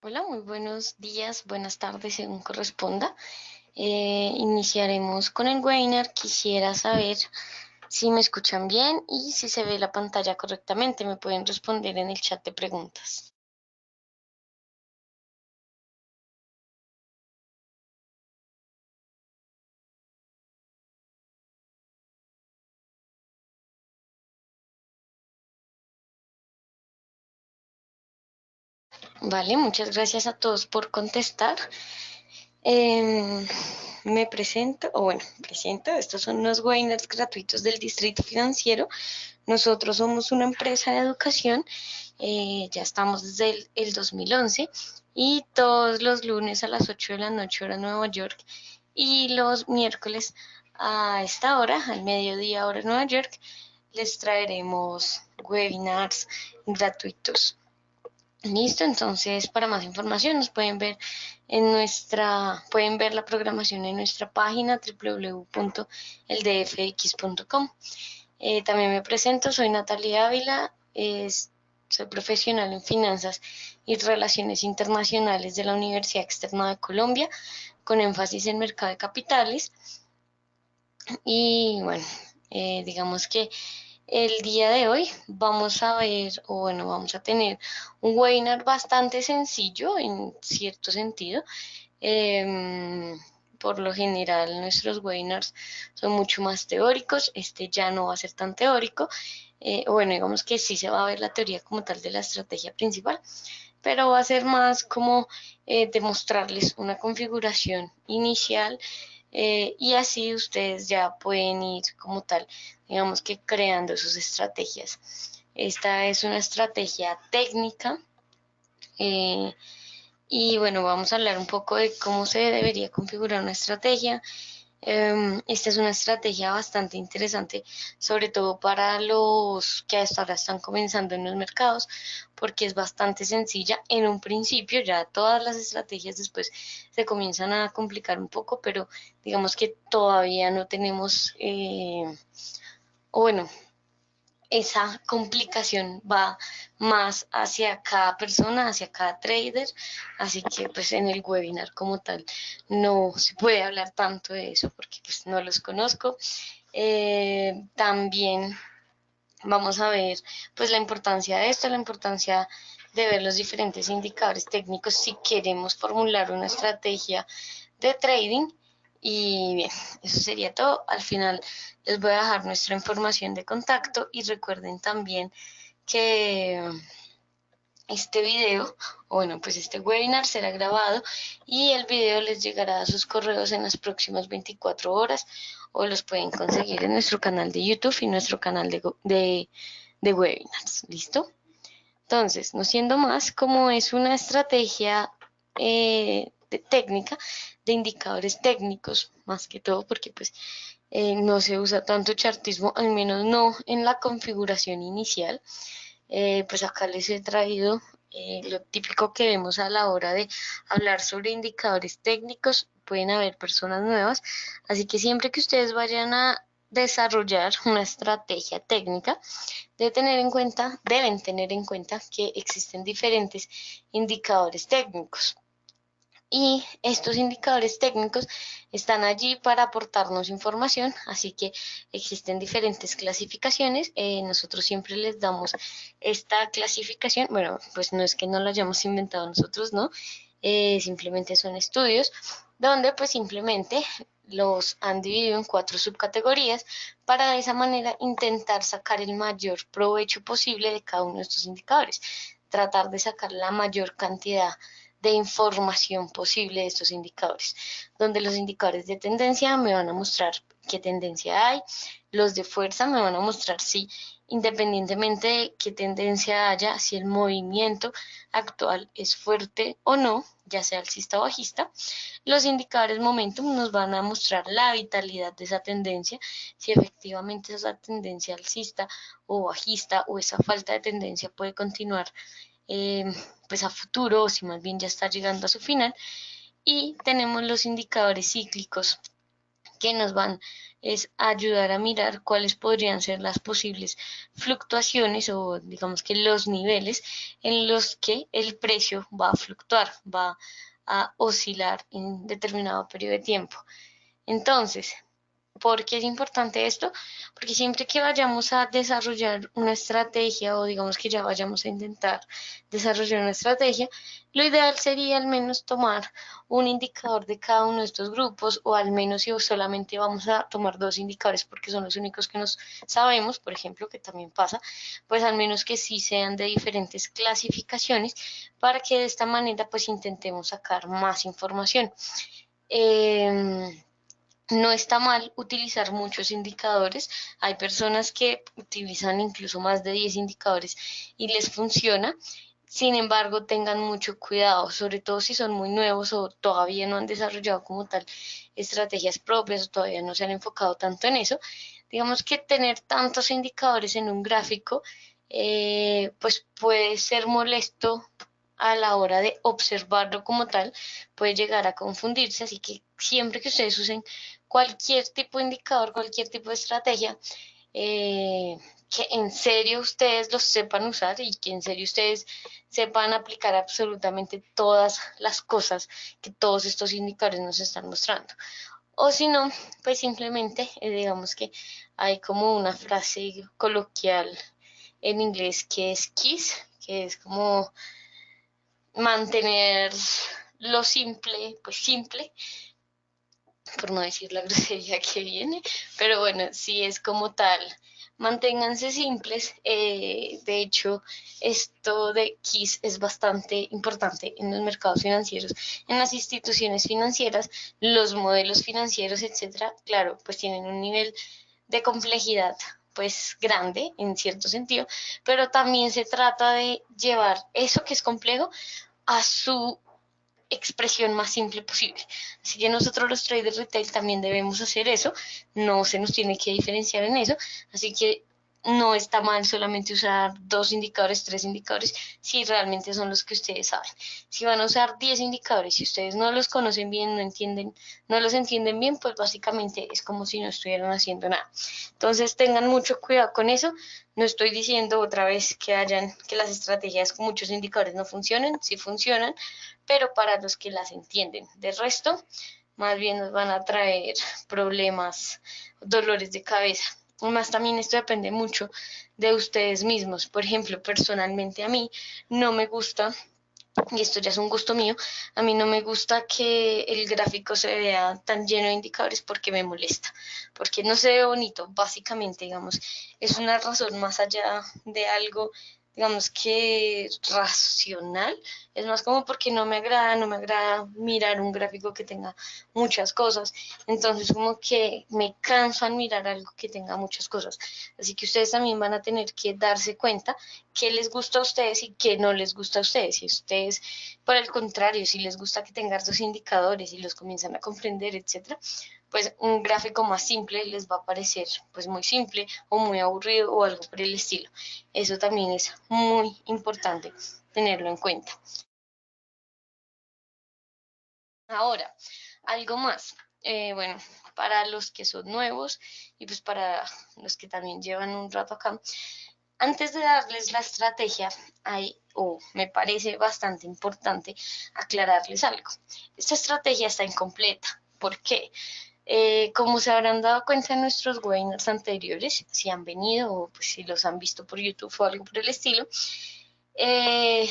Hola, muy buenos días, buenas tardes, según corresponda. Iniciaremos con el webinar. Quisiera saber si me escuchan bien y si se ve la pantalla correctamente. Me pueden responder en el chat de preguntas. Vale, muchas gracias a todos por contestar. Em, Me presento, estos son unos webinars gratuitos del Distrito Financiero. Nosotros somos una empresa de educación, ya estamos desde el 2011 y todos los lunes a las 8 de la noche hora Nueva York y los miércoles a esta hora, al mediodía hora Nueva York, les traeremos webinars gratuitos. Listo, entonces para más información nos pueden ver la programación en nuestra página www.eldfx.com. También me presento, soy Natalia Ávila, soy profesional en finanzas y relaciones internacionales de la Universidad Externa de Colombia, con énfasis en mercado de capitales. Y bueno, digamos que el día de hoy vamos a tener un webinar bastante sencillo en cierto sentido. Eh, por lo general, nuestros webinars son mucho más teóricos. Este ya no va a ser tan teórico. Digamos que sí se va a ver la teoría como tal de la estrategia principal, pero va a ser más como demostrarles una configuración inicial, y así ustedes ya pueden ir como tal, digamos que creando sus estrategias. Esta es una estrategia técnica, eh, y bueno, vamos a hablar un poco de cómo se debería configurar una estrategia. Esta es una estrategia bastante interesante, sobre todo para los que hasta ahora están comenzando en los mercados, porque es bastante sencilla en un principio. Ya todas las estrategias después se comienzan a complicar un poco, pero digamos que todavía no tenemos, o bueno, esa complicación va más hacia cada persona, hacia cada trader, así que pues en el webinar como tal no se puede hablar tanto de eso porque pues no los conozco. También vamos a ver pues la importancia de esto, la importancia de ver los diferentes indicadores técnicos si queremos formular una estrategia de trading. Y bien, eso sería todo. Al final les voy a dejar nuestra información de contacto y recuerden también que este video, pues este webinar será grabado y el video les llegará a sus correos en las próximas 24 horas, o los pueden conseguir en nuestro canal de YouTube y nuestro canal de webinars. ¿Listo? Entonces, no siendo más, como es una estrategia técnica, de indicadores técnicos, más que todo, porque pues no se usa tanto chartismo, al menos no en la configuración inicial. Pues acá les he traído lo típico que vemos a la hora de hablar sobre indicadores técnicos. Pueden haber personas nuevas, así que siempre que ustedes vayan a desarrollar una estrategia técnica, deben tener en cuenta que existen diferentes indicadores técnicos. Y estos indicadores técnicos están allí para aportarnos información, así que existen diferentes clasificaciones. Nosotros siempre les damos esta clasificación. Bueno, pues no es que no la hayamos inventado nosotros, ¿no? Simplemente son estudios donde pues simplemente los han dividido en 4 subcategorías para de esa manera intentar sacar el mayor provecho posible de cada uno de estos indicadores, tratar de sacar la mayor cantidad de información posible de estos indicadores, donde los indicadores de tendencia me van a mostrar qué tendencia hay, los de fuerza me van a mostrar si, independientemente de qué tendencia haya, si el movimiento actual es fuerte o no, ya sea alcista o bajista. Los indicadores momentum nos van a mostrar la vitalidad de esa tendencia, si efectivamente esa tendencia alcista o bajista o esa falta de tendencia puede continuar eh, pues a futuro, o si más bien ya está llegando a su final. Y tenemos los indicadores cíclicos, que nos van es a ayudar a mirar cuáles podrían ser las posibles fluctuaciones o digamos que los niveles en los que el precio va a fluctuar, va a oscilar en determinado periodo de tiempo. Entonces, ¿por qué es importante esto? Porque siempre que vayamos a desarrollar una estrategia o digamos que ya vayamos a intentar desarrollar una estrategia, lo ideal sería al menos tomar un indicador de cada uno de estos grupos o al menos si solamente vamos a tomar dos indicadores porque son los únicos que nos sabemos, por ejemplo, que también pasa, pues al menos que sí sean de diferentes clasificaciones para que de esta manera pues intentemos sacar más información. No está mal utilizar muchos indicadores. Hay personas que utilizan incluso más de 10 indicadores y les funciona. Sin embargo, tengan mucho cuidado, sobre todo si son muy nuevos o todavía no han desarrollado como tal estrategias propias o todavía no se han enfocado tanto en eso. Digamos que tener tantos indicadores en un gráfico, pues puede ser molesto a la hora de observarlo como tal, puede llegar a confundirse, así que siempre que ustedes usen cualquier tipo de indicador, cualquier tipo de estrategia, que en serio ustedes los sepan usar y que en serio ustedes sepan aplicar absolutamente todas las cosas que todos estos indicadores nos están mostrando. O si no, pues simplemente digamos que hay como una frase coloquial en inglés que es KISS, que es como mantener lo simple, pues simple, por no decir la grosería que viene, pero bueno, sí es como tal. Manténganse simples. De hecho, esto de KISS es bastante importante en los mercados financieros, en las instituciones financieras, los modelos financieros, etcétera. Claro, pues tienen un nivel de complejidad pues grande en cierto sentido, pero también se trata de llevar eso que es complejo a su expresión más simple posible. Así que nosotros los traders retail también debemos hacer eso, no se nos tiene que diferenciar en eso, así que no está mal solamente usar dos indicadores, tres indicadores, si realmente son los que ustedes saben. Si van a usar 10 indicadores, si ustedes no los conocen bien, no entienden, no los entienden bien, pues básicamente es como si no estuvieran haciendo nada. Entonces tengan mucho cuidado con eso. No estoy diciendo otra vez que las estrategias con muchos indicadores no funcionen, sí funcionan, pero para los que las entienden. De resto, más bien nos van a traer problemas, dolores de cabeza. Más también esto depende mucho de ustedes mismos. Por ejemplo, personalmente a mí no me gusta, y esto ya es un gusto mío, a mí no me gusta que el gráfico se vea tan lleno de indicadores porque me molesta, porque no se ve bonito, básicamente, digamos, es una razón más allá de algo, digamos que racional, es más como porque no me agrada mirar un gráfico que tenga muchas cosas, entonces como que me canso al mirar algo que tenga muchas cosas, así que ustedes también van a tener que darse cuenta qué les gusta a ustedes y qué no les gusta a ustedes. Si ustedes, por el contrario, si les gusta que tengan dos indicadores y los comienzan a comprender, etcétera, pues un gráfico más simple les va a parecer pues muy simple o muy aburrido o algo por el estilo. Eso también es muy importante tenerlo en cuenta. Ahora, algo más. Bueno, para los que son nuevos y pues para los que también llevan un rato acá, antes de darles la estrategia, me parece bastante importante aclararles algo. Esta estrategia está incompleta. ¿Por qué? Como se habrán dado cuenta en nuestros webinars anteriores, si han venido o pues, si los han visto por YouTube o algo por el estilo, eh,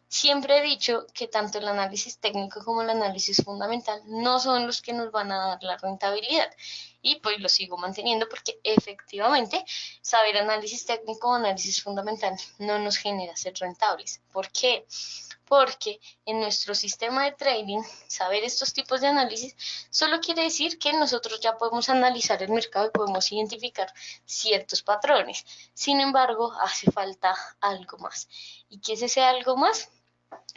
siempre he dicho que tanto el análisis técnico como el análisis fundamental no son los que nos van a dar la rentabilidad. Y pues lo sigo manteniendo porque efectivamente saber análisis técnico o análisis fundamental no nos genera ser rentables. ¿Por qué? Porque en nuestro sistema de trading, saber estos tipos de análisis solo quiere decir que nosotros ya podemos analizar el mercado y podemos identificar ciertos patrones. Sin embargo, hace falta algo más. ¿Y qué es ese algo más?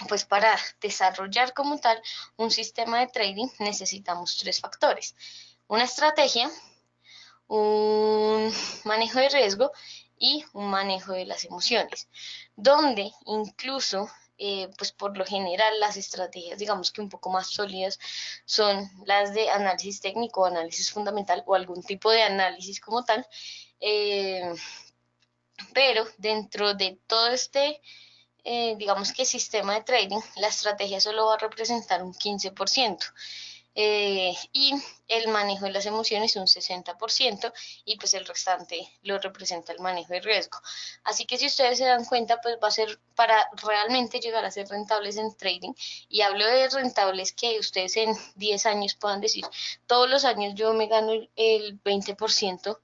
Pues para desarrollar como tal un sistema de trading necesitamos tres factores. Una estrategia, un manejo de riesgo y un manejo de las emociones, donde incluso pues por lo general las estrategias, digamos que un poco más sólidas, son las de análisis técnico, análisis fundamental o algún tipo de análisis como tal. Pero dentro de todo este, digamos que sistema de trading, la estrategia solo va a representar un 15%. Y el manejo de las emociones un 60% y pues el restante lo representa el manejo de riesgo. Así que si ustedes se dan cuenta, pues va a ser para realmente llegar a ser rentables en trading, y hablo de rentables que ustedes en 10 años puedan decir, todos los años yo me gano el 20%,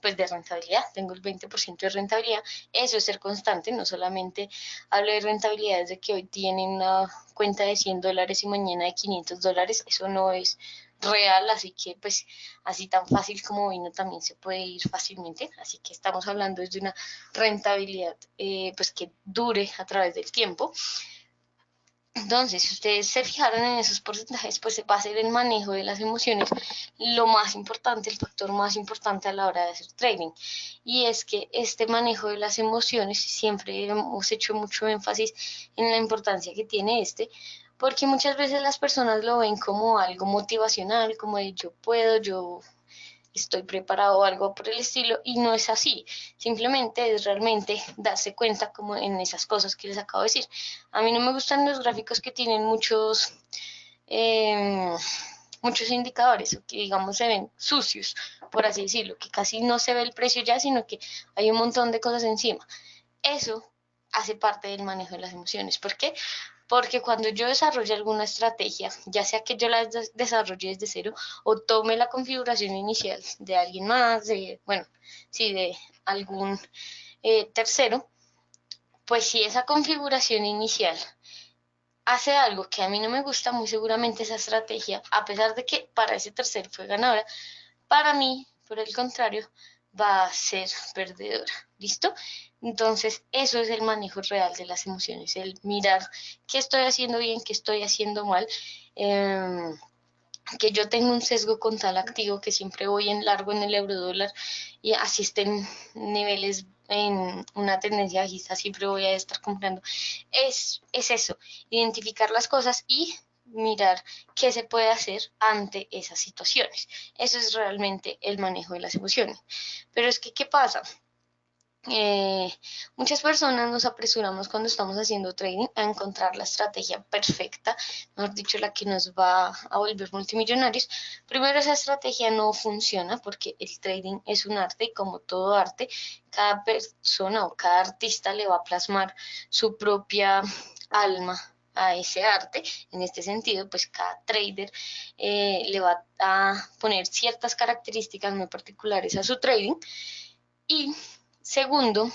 pues de rentabilidad, tengo el 20% de rentabilidad. Eso es ser constante, no solamente hablo de rentabilidades de que hoy tienen una cuenta de $100 y mañana de $500, eso no es real, así que pues así tan fácil como vino también se puede ir fácilmente, así que estamos hablando de una rentabilidad pues que dure a través del tiempo. Entonces, si ustedes se fijaron en esos porcentajes, pues va a ser el manejo de las emociones lo más importante, el factor más importante a la hora de hacer trading. Y es que este manejo de las emociones, siempre hemos hecho mucho énfasis en la importancia que tiene porque muchas veces las personas lo ven como algo motivacional, como de yo puedo, yo estoy preparado o algo por el estilo, y no es así. Simplemente es realmente darse cuenta como en esas cosas que les acabo de decir. A mí no me gustan los gráficos que tienen eh, muchos indicadores, o que digamos se ven sucios, por así decirlo, que casi no se ve el precio ya, sino que hay un montón de cosas encima. Eso hace parte del manejo de las emociones. ¿Por qué? Porque cuando yo desarrolle alguna estrategia, ya sea que yo la desarrolle desde cero o tome la configuración inicial de alguien más, bueno, sí, de algún tercero, pues si esa configuración inicial hace algo que a mí no me gusta, muy seguramente esa estrategia, a pesar de que para ese tercero fue ganadora, para mí, por el contrario, va a ser perdedora. ¿Listo? Entonces, eso es el manejo real de las emociones, el mirar qué estoy haciendo bien, qué estoy haciendo mal, que yo tengo un sesgo con tal activo que siempre voy en largo en el euro dólar, y así estén niveles en una tendencia bajista, siempre voy a estar comprando. Es eso, identificar las cosas y mirar qué se puede hacer ante esas situaciones. Eso es realmente el manejo de las emociones. Pero es que, ¿qué pasa? Muchas personas nos apresuramos cuando estamos haciendo trading a encontrar la estrategia perfecta, mejor dicho, la que nos va a volver multimillonarios. Primero, esa estrategia no funciona porque el trading es un arte, y como todo arte, cada persona o cada artista le va a plasmar su propia alma a ese arte. En este sentido, pues cada trader le va a poner ciertas características muy particulares a su trading. Y segundo,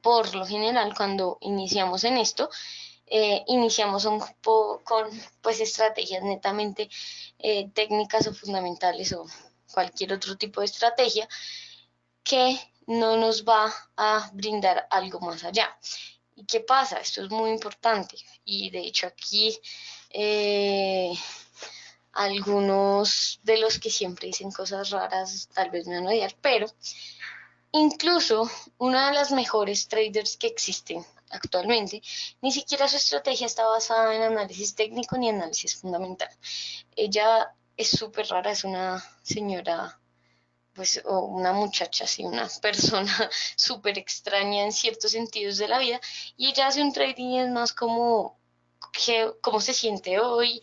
por lo general, cuando iniciamos en esto, iniciamos con pues estrategias netamente técnicas o fundamentales, o cualquier otro tipo de estrategia que no nos va a brindar algo más allá. ¿Y qué pasa? Esto es muy importante, y de hecho aquí algunos de los que siempre dicen cosas raras tal vez me van a odiar, pero incluso una de las mejores traders que existen actualmente, ni siquiera su estrategia está basada en análisis técnico ni análisis fundamental. Ella es súper rara, es una señora, pues, o una muchacha, así, una persona súper extraña en ciertos sentidos de la vida, y ella hace un trading es más como cómo se siente hoy,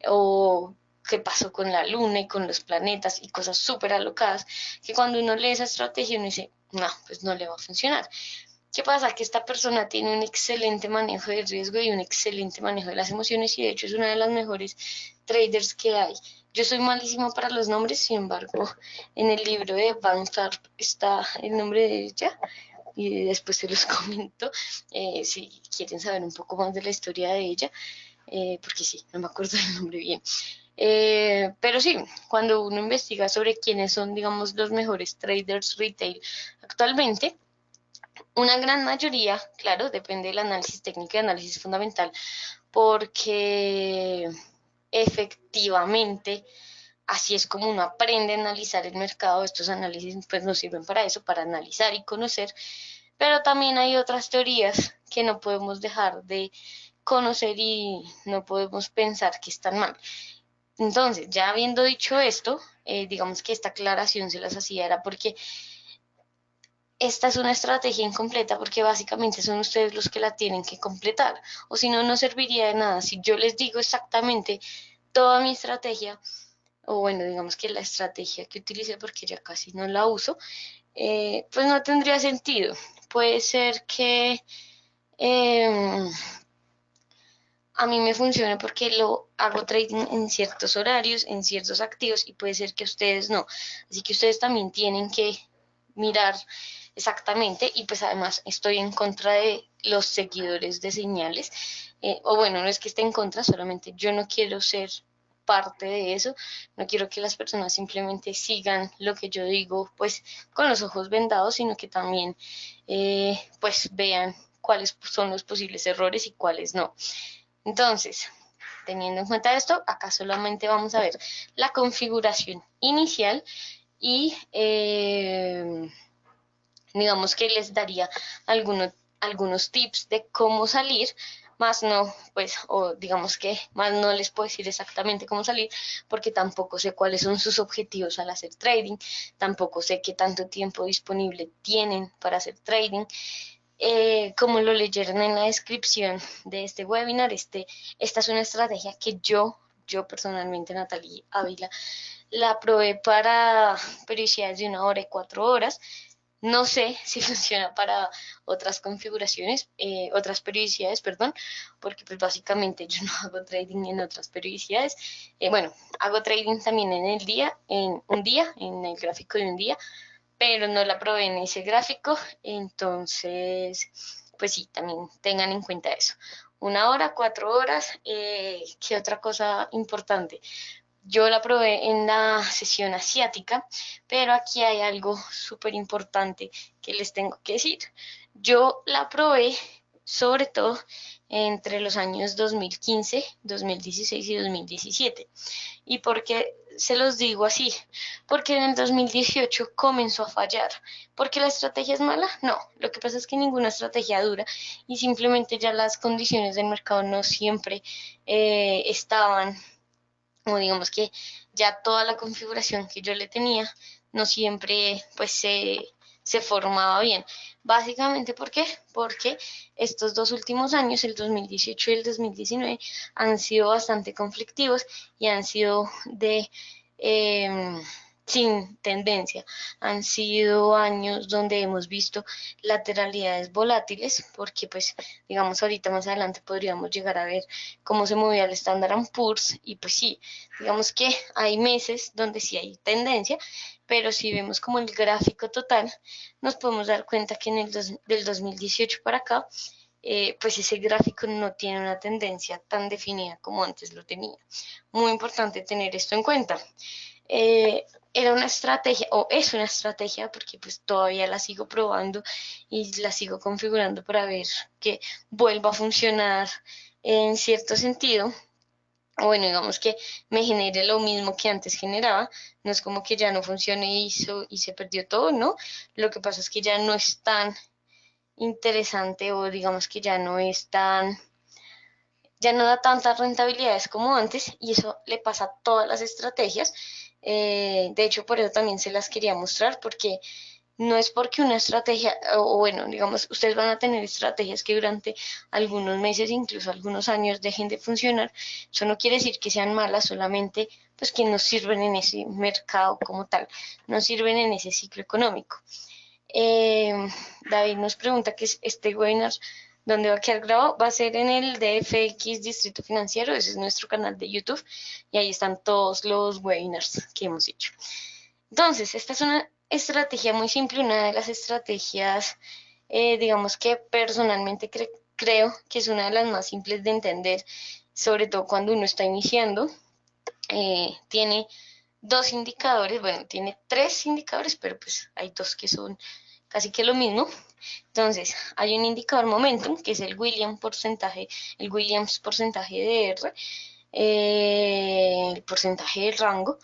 o qué pasó con la luna y con los planetas y cosas súper alocadas, que cuando uno lee esa estrategia uno dice, no, pues no le va a funcionar. ¿Qué pasa? Que esta persona tiene un excelente manejo del riesgo y un excelente manejo de las emociones, y de hecho es una de las mejores traders que hay. Yo soy malísima para los nombres, sin embargo, en el libro de Van Tharp está el nombre de ella, y después se los comento si quieren saber un poco más de la historia de ella, porque sí, no me acuerdo del nombre bien. Pero sí, cuando uno investiga sobre quiénes son, digamos, los mejores traders retail actualmente, una gran mayoría, claro, depende del análisis técnico y análisis fundamental, porque efectivamente así es como uno aprende a analizar el mercado. Estos análisis pues nos sirven para eso, para analizar y conocer, pero también hay otras teorías que no podemos dejar de conocer y no podemos pensar que están mal. Entonces, ya habiendo dicho esto, digamos que esta aclaración se las hacía era porque esta es una estrategia incompleta porque básicamente son ustedes los que la tienen que completar, o si no, no serviría de nada. Si yo les digo exactamente toda mi estrategia, o bueno, digamos que la estrategia que utilicé porque ya casi no la uso, pues no tendría sentido. Puede ser que eh, a mí me funcione porque lo hago trading en ciertos horarios, en ciertos activos y puede ser que ustedes no. Así que ustedes también tienen que mirar exactamente y pues además estoy en contra de los seguidores de señales. O bueno, no es que esté en contra, solamente yo no quiero ser parte de eso, no quiero que las personas simplemente sigan lo que yo digo pues con los ojos vendados, sino que también pues vean cuáles son los posibles errores y cuáles no. Entonces, teniendo en cuenta esto, acá solamente vamos a ver la configuración inicial y digamos que les daría algunos tips de cómo salir, más no, pues, o digamos que más no les puedo decir exactamente cómo salir, porque tampoco sé cuáles son sus objetivos al hacer trading, tampoco sé qué tanto tiempo disponible tienen para hacer trading. Como lo leyeron en la descripción de este webinar, esta es una estrategia que yo personalmente, Natalie Ávila, la probé para periodicidades de 1 hora y 4 horas. No sé si funciona para otras configuraciones, otras periodicidades, perdón, porque pues básicamente yo no hago trading en otras periodicidades. Bueno, hago trading también en el día, en un día, en el gráfico de un día, pero no la probé en ese gráfico, entonces, pues sí, también tengan en cuenta eso. 1 hora, 4 horas, ¿qué otra cosa importante? Yo la probé en la sesión asiática, pero aquí hay algo súper importante que les tengo que decir. Yo la probé sobre todo entre los años 2015, 2016 y 2017. ¿Y por qué se los digo así? Porque en el 2018 comenzó a fallar. ¿Porque la estrategia es mala? No, lo que pasa es que ninguna estrategia dura y simplemente ya las condiciones del mercado no siempre estaban, o digamos que ya toda la configuración que yo le tenía no siempre pues se formaba bien. Básicamente, ¿por qué? Porque estos dos últimos años, el 2018 y el 2019, han sido bastante conflictivos y han sido eh, sin tendencia. Han sido años donde hemos visto lateralidades volátiles, porque pues digamos ahorita más adelante podríamos llegar a ver cómo se movía el Standard Poor's y pues sí, digamos que hay meses donde sí hay tendencia, pero si vemos como el gráfico total, nos podemos dar cuenta que del 2018 para acá, pues ese gráfico no tiene una tendencia tan definida como antes lo tenía. Muy importante tener esto en cuenta. Era una estrategia, o es una estrategia, porque pues todavía la sigo probando y la sigo configurando para ver que vuelva a funcionar en cierto sentido, o bueno, digamos que me genere lo mismo que antes generaba, no es como que ya no funcione y se perdió todo, ¿no? Lo que pasa es que ya no es tan interesante o digamos que ya no da tantas rentabilidades como antes y eso le pasa a todas las estrategias. De hecho, por eso también se las quería mostrar porque no es porque una estrategia, o bueno, digamos, ustedes van a tener estrategias que durante algunos meses, incluso algunos años, dejen de funcionar. Eso no quiere decir que sean malas, solamente pues que no sirven en ese mercado como tal, no sirven en ese ciclo económico. David nos pregunta que este webinar, ¿dónde va a quedar grabado? Va a ser en el DFX Distrito Financiero, ese es nuestro canal de YouTube, y ahí están todos los webinars que hemos hecho. Entonces, esta es una estrategia muy simple, una de las estrategias, digamos que personalmente creo que es una de las más simples de entender, sobre todo cuando uno está iniciando. Tiene dos indicadores, bueno, tiene tres indicadores, pero pues hay dos que son casi que lo mismo. Entonces, hay un indicador momentum, que es el Williams porcentaje de R, el porcentaje de rango.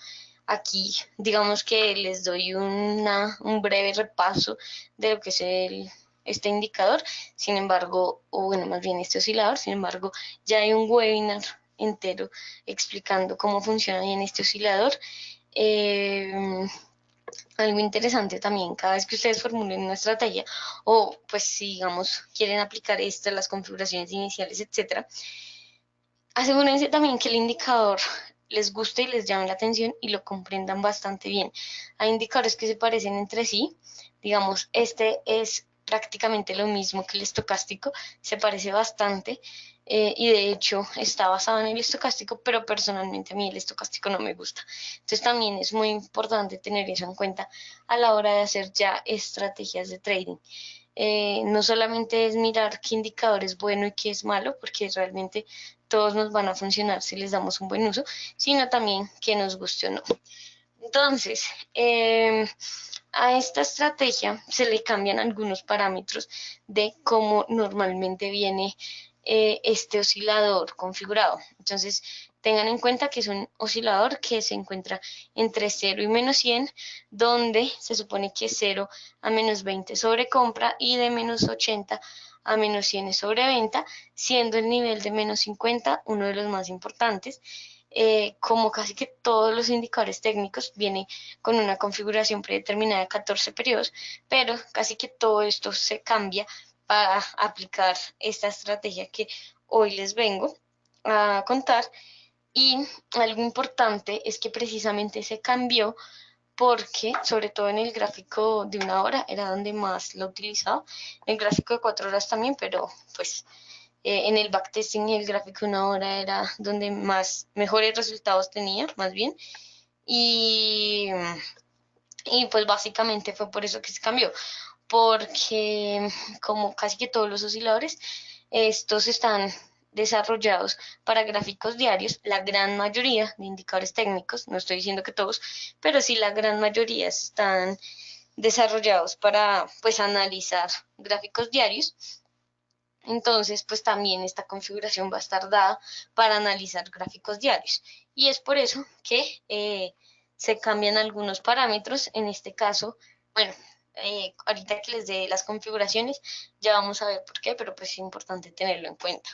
Aquí, digamos que les doy un breve repaso de lo que es este indicador, sin embargo, o bueno, más bien este oscilador, sin embargo, ya hay un webinar entero explicando cómo funciona bien este oscilador. Algo interesante también, cada vez que ustedes formulen una estrategia o pues si digamos quieren aplicar esto, las configuraciones iniciales, etcétera, asegúrense también que el indicador les guste y les llame la atención y lo comprendan bastante bien. Hay indicadores que se parecen entre sí, digamos, este es prácticamente lo mismo que el estocástico, se parece bastante y de hecho está basado en el estocástico, pero personalmente a mí el estocástico no me gusta. Entonces también es muy importante tener eso en cuenta a la hora de hacer ya estrategias de trading. No solamente es mirar qué indicador es bueno y qué es malo, porque realmente todos nos van a funcionar si les damos un buen uso, sino también que nos guste o no. Entonces, a esta estrategia se le cambian algunos parámetros de cómo normalmente viene este oscilador configurado. Entonces, tengan en cuenta que es un oscilador que se encuentra entre 0 y menos 100, donde se supone que 0 a menos 20 sobre compra y de menos 80 a menos 100 sobre venta, siendo el nivel de menos 50 uno de los más importantes. Como casi que todos los indicadores técnicos, viene con una configuración predeterminada de 14 periodos, pero casi que todo esto se cambia para aplicar esta estrategia que hoy les vengo a contar. Y algo importante es que precisamente se cambió porque, sobre todo en el gráfico de una hora, era donde más lo utilizaba, en el gráfico de 4 horas también, pero pues en el backtesting y el gráfico de una hora era donde más mejores resultados tenía, más bien. Y, y pues básicamente fue por eso que se cambió, porque como casi que todos los osciladores, estos están desarrollados para gráficos diarios, la gran mayoría de indicadores técnicos, no estoy diciendo que todos, pero sí la gran mayoría están desarrollados para pues analizar gráficos diarios. Entonces, pues también esta configuración va a estar dada para analizar gráficos diarios. Y es por eso que se cambian algunos parámetros. En este caso, bueno, ahorita que les dé las configuraciones, ya vamos a ver por qué, pero pues es importante tenerlo en cuenta.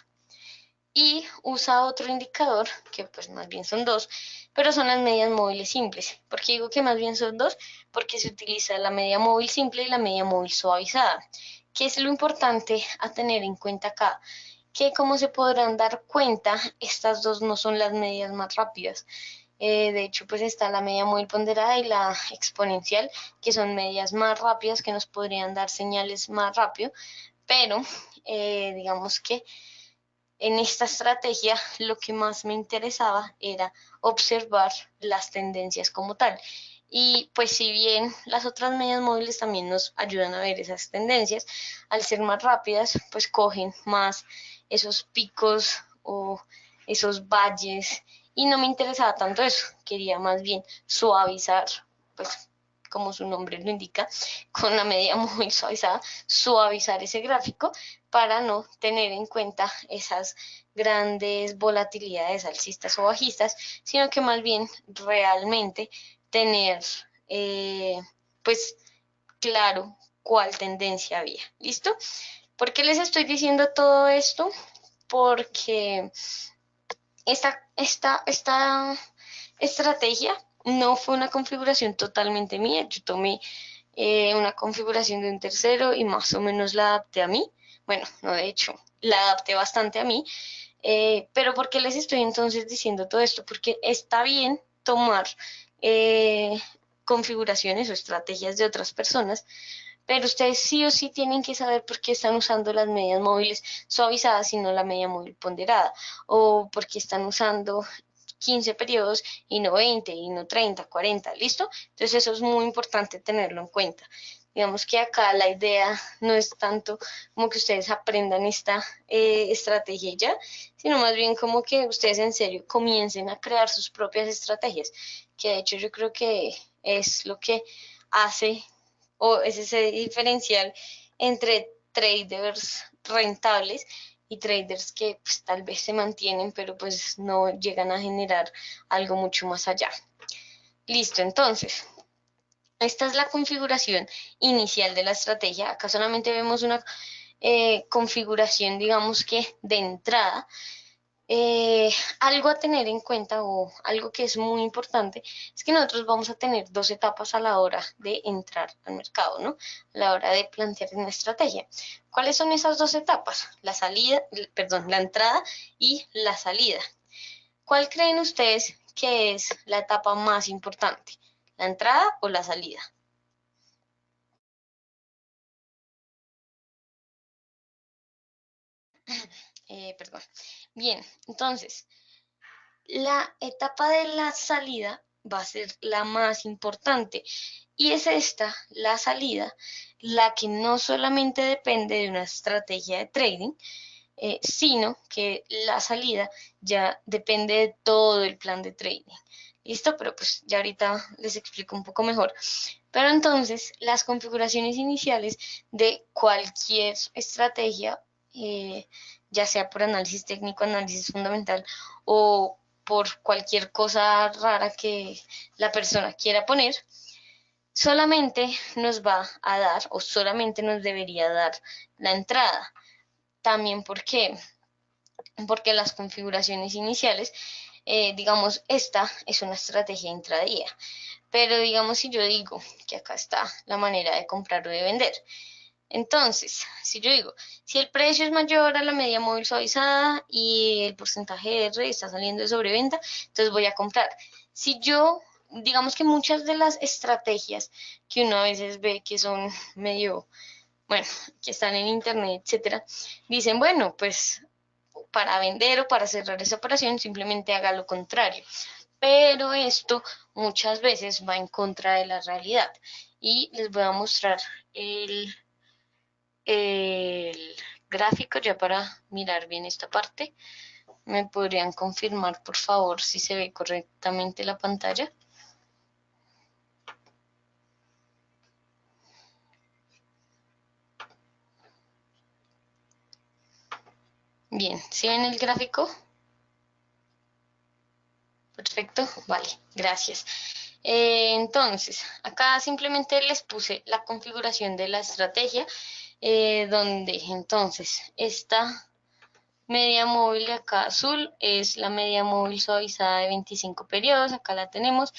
Y usa otro indicador, que pues más bien son dos, pero son las medias móviles simples. ¿Por qué digo que más bien son dos? Porque se utiliza la media móvil simple y la media móvil suavizada. ¿Qué es lo importante a tener en cuenta acá? Que como se podrán dar cuenta, estas dos no son las medias más rápidas. De hecho, pues está la media móvil ponderada y la exponencial, que son medias más rápidas que nos podrían dar señales más rápido, pero digamos que en esta estrategia lo que más me interesaba era observar las tendencias como tal. Y pues si bien las otras medias móviles también nos ayudan a ver esas tendencias, al ser más rápidas, pues cogen más esos picos o esos valles y no me interesaba tanto eso, quería más bien suavizar, pues como su nombre lo indica, con la media móvil suavizada, suavizar ese gráfico para no tener en cuenta esas grandes volatilidades alcistas o bajistas, sino que más bien realmente tener pues claro cuál tendencia había. ¿Listo? ¿Por qué les estoy diciendo todo esto? Porque esta estrategia no fue una configuración totalmente mía. Yo tomé una configuración de un tercero y más o menos la adapté a mí. Bueno, no, de hecho, la adapté bastante a mí. Pero ¿por qué les estoy entonces diciendo todo esto? Porque está bien tomar configuraciones o estrategias de otras personas, pero ustedes sí o sí tienen que saber por qué están usando las medias móviles suavizadas y no la media móvil ponderada, o por qué están usando 15 periodos y no 20 y no 30, 40, ¿listo? Entonces eso es muy importante tenerlo en cuenta. Digamos que acá la idea no es tanto como que ustedes aprendan esta estrategia ya, sino más bien como que ustedes en serio comiencen a crear sus propias estrategias, que de hecho yo creo que es lo que hace o es ese diferencial entre traders rentables y traders que pues, tal vez se mantienen, pero pues no llegan a generar algo mucho más allá. Listo, entonces, Esta es la configuración inicial de la estrategia. Acá solamente vemos una configuración, digamos que de entrada. Algo a tener en cuenta o algo que es muy importante es que nosotros vamos a tener dos etapas a la hora de entrar al mercado, ¿no? A la hora de plantear una estrategia. ¿Cuáles son esas dos etapas? La salida, perdón, la entrada y la salida. ¿Cuál creen ustedes que es la etapa más importante? ¿La entrada o la salida? Perdón. Bien, entonces, la etapa de la salida va a ser la más importante y es esta, la salida, la que no solamente depende de una estrategia de trading, sino que la salida ya depende de todo el plan de trading. ¿Listo? Pero pues ya ahorita les explico un poco mejor. Pero entonces, las configuraciones iniciales de cualquier estrategia, ya sea por análisis técnico, análisis fundamental o por cualquier cosa rara que la persona quiera poner, solamente nos va a dar o solamente nos debería dar la entrada. También porque las configuraciones iniciales, digamos, esta es una estrategia intradía. Pero digamos, si yo digo que acá está la manera de comprar o de vender, entonces, si yo digo, si el precio es mayor a la media móvil suavizada y el porcentaje de R está saliendo de sobreventa, entonces voy a comprar. Si yo, digamos que muchas de las estrategias que uno a veces ve que son medio, bueno, que están en internet, etcétera, dicen, bueno, pues para vender o para cerrar esa operación simplemente haga lo contrario. Pero esto muchas veces va en contra de la realidad. Y les voy a mostrar el gráfico ya para mirar bien esta parte. ¿Me podrían confirmar, por favor, si se ve correctamente la pantalla? Bien, ¿sí ven el gráfico? Perfecto, vale, gracias. Entonces, acá simplemente les puse la configuración de la estrategia, donde entonces esta media móvil de acá azul es la media móvil suavizada de 25 periodos, acá la tenemos.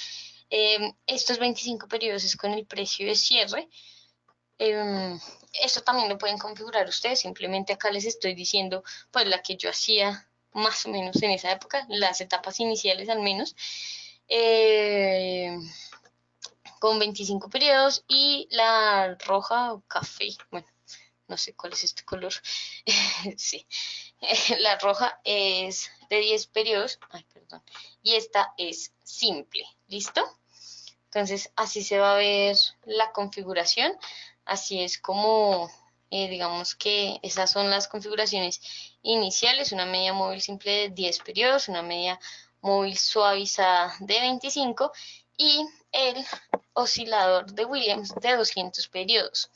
Estos 25 periodos es con el precio de cierre. Esto también lo pueden configurar ustedes, simplemente acá les estoy diciendo pues la que yo hacía más o menos en esa época, las etapas iniciales al menos, eh, con 25 periodos y la roja o café, bueno, no sé cuál es este color, sí, la roja es de 10 periodos, ay, perdón, y esta es simple, ¿listo? Entonces así se va a ver la configuración, así es como, digamos que esas son las configuraciones iniciales, una media móvil simple de 10 periodos, una media móvil suavizada de 25 y el oscilador de Williams de 200 periodos.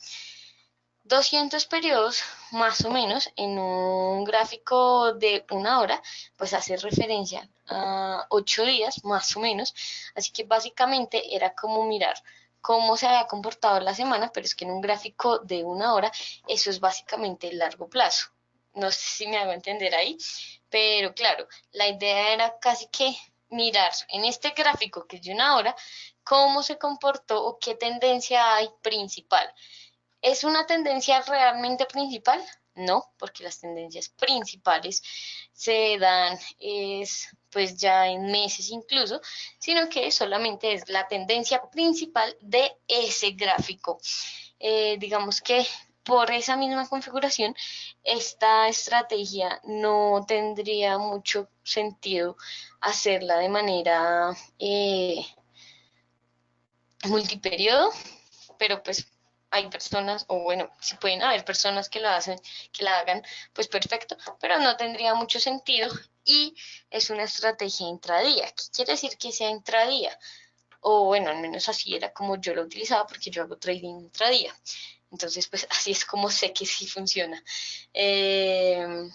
200 periodos, más o menos, en un gráfico de una hora, pues hace referencia a 8 días, más o menos. Así que básicamente era como mirar cómo se había comportado la semana, pero es que en un gráfico de una hora, eso es básicamente el largo plazo. No sé si me hago entender ahí, pero claro, la idea era casi que mirar en este gráfico que es de una hora, cómo se comportó o qué tendencia hay principal. ¿Es una tendencia realmente principal? No, porque las tendencias principales se dan pues ya en meses incluso, sino que solamente es la tendencia principal de ese gráfico. Digamos que por esa misma configuración, esta estrategia no tendría mucho sentido hacerla de manera multiperiodo, pero pues hay personas, o bueno, si pueden haber personas que lo hacen, que la hagan, pues perfecto, pero no tendría mucho sentido y es una estrategia intradía. ¿Qué quiere decir que sea intradía? O bueno, al menos así era como yo lo utilizaba porque yo hago trading intradía. Entonces, pues así es como sé que sí funciona. ¿Qué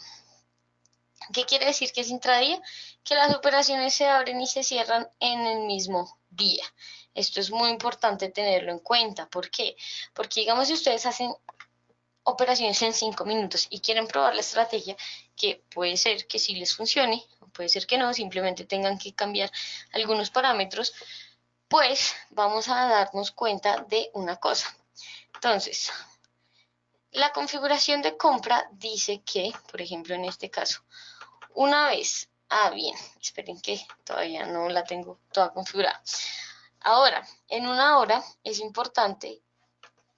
quiere decir que es intradía? Que las operaciones se abren y se cierran en el mismo día. Esto es muy importante tenerlo en cuenta. ¿Por qué? Porque digamos si ustedes hacen operaciones en 5 minutos y quieren probar la estrategia, que puede ser que sí les funcione, o puede ser que no, simplemente tengan que cambiar algunos parámetros, pues vamos a darnos cuenta de una cosa. Entonces, la configuración de compra dice que, por ejemplo, en este caso, una vez, bien, esperen que todavía no la tengo toda configurada. Ahora, en una hora es importante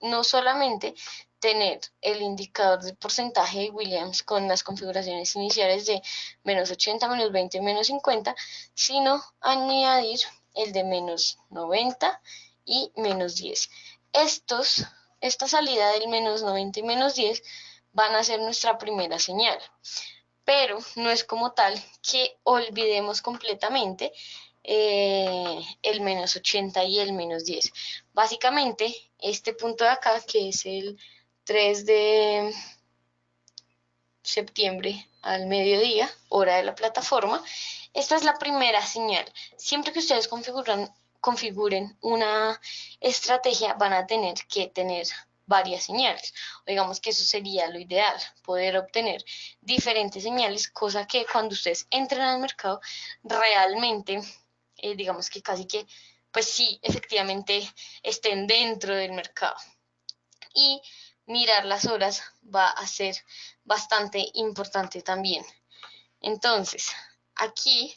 no solamente tener el indicador de porcentaje de Williams con las configuraciones iniciales de menos 80, menos 20, menos 50, sino añadir el de menos 90 y menos 10. Esta salida del menos 90 y menos 10 van a ser nuestra primera señal, pero no es como tal que olvidemos completamente el menos 80 y el menos 10. Básicamente, este punto de acá, que es el 3 de septiembre al mediodía, hora de la plataforma, esta es la primera señal. Siempre que ustedes configuren una estrategia, van a tener que tener varias señales. O digamos que eso sería lo ideal, poder obtener diferentes señales, cosa que cuando ustedes entren al mercado, realmente, digamos que casi que, pues sí, efectivamente estén dentro del mercado. Y mirar las horas va a ser bastante importante también. Entonces, aquí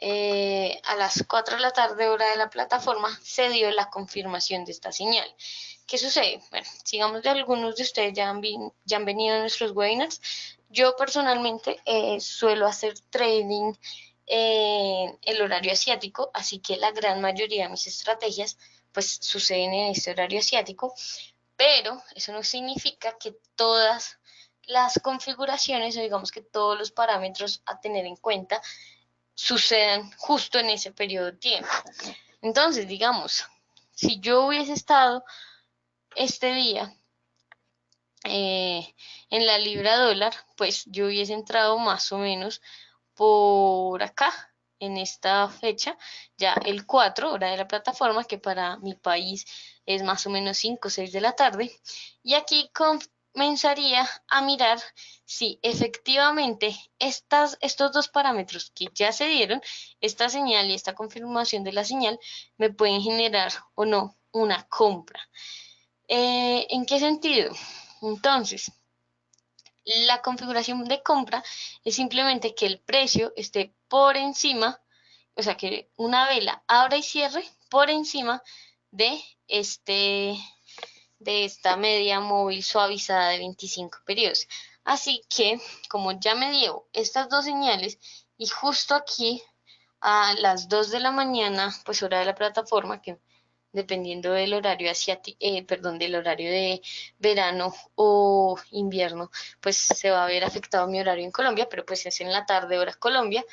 a las 4 de la tarde, hora de la plataforma, se dio la confirmación de esta señal. ¿Qué sucede? Bueno, sigamos de algunos de ustedes ya han venido a nuestros webinars. Yo personalmente suelo hacer trading en el horario asiático, así que la gran mayoría de mis estrategias pues suceden en este horario asiático, pero eso no significa que todas las configuraciones o digamos que todos los parámetros a tener en cuenta sucedan justo en ese periodo de tiempo. Entonces, digamos, si yo hubiese estado este día en la libra dólar, pues yo hubiese entrado más o menos por acá, en esta fecha, ya el 4, hora de la plataforma, que para mi país es más o menos 5 o 6 de la tarde, y aquí comenzaría a mirar si efectivamente estos dos parámetros que ya se dieron, esta señal y esta confirmación de la señal, me pueden generar o no una compra. ¿En qué sentido? Entonces, la configuración de compra es simplemente que el precio esté por encima, o sea, que una vela abra y cierre por encima de esta media móvil suavizada de 25 periodos. Así que, como ya me dio estas dos señales y justo aquí a las 2 de la mañana, pues hora de la plataforma, que dependiendo del horario asiático, del horario de verano o invierno, pues se va a ver afectado mi horario en Colombia, pero pues es en la tarde hora Colombia.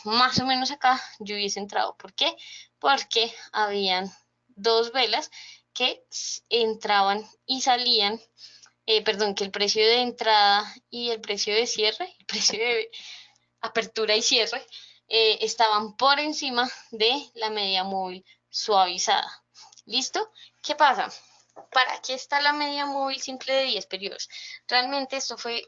Más o menos acá yo hubiese entrado. ¿Por qué? Porque habían dos velas que entraban y salían, que el precio de entrada y el precio de cierre, el precio de apertura y cierre, estaban por encima de la media móvil suavizada. ¿Listo? ¿Qué pasa? ¿Para qué está la media móvil simple de 10 periodos? Realmente esto fue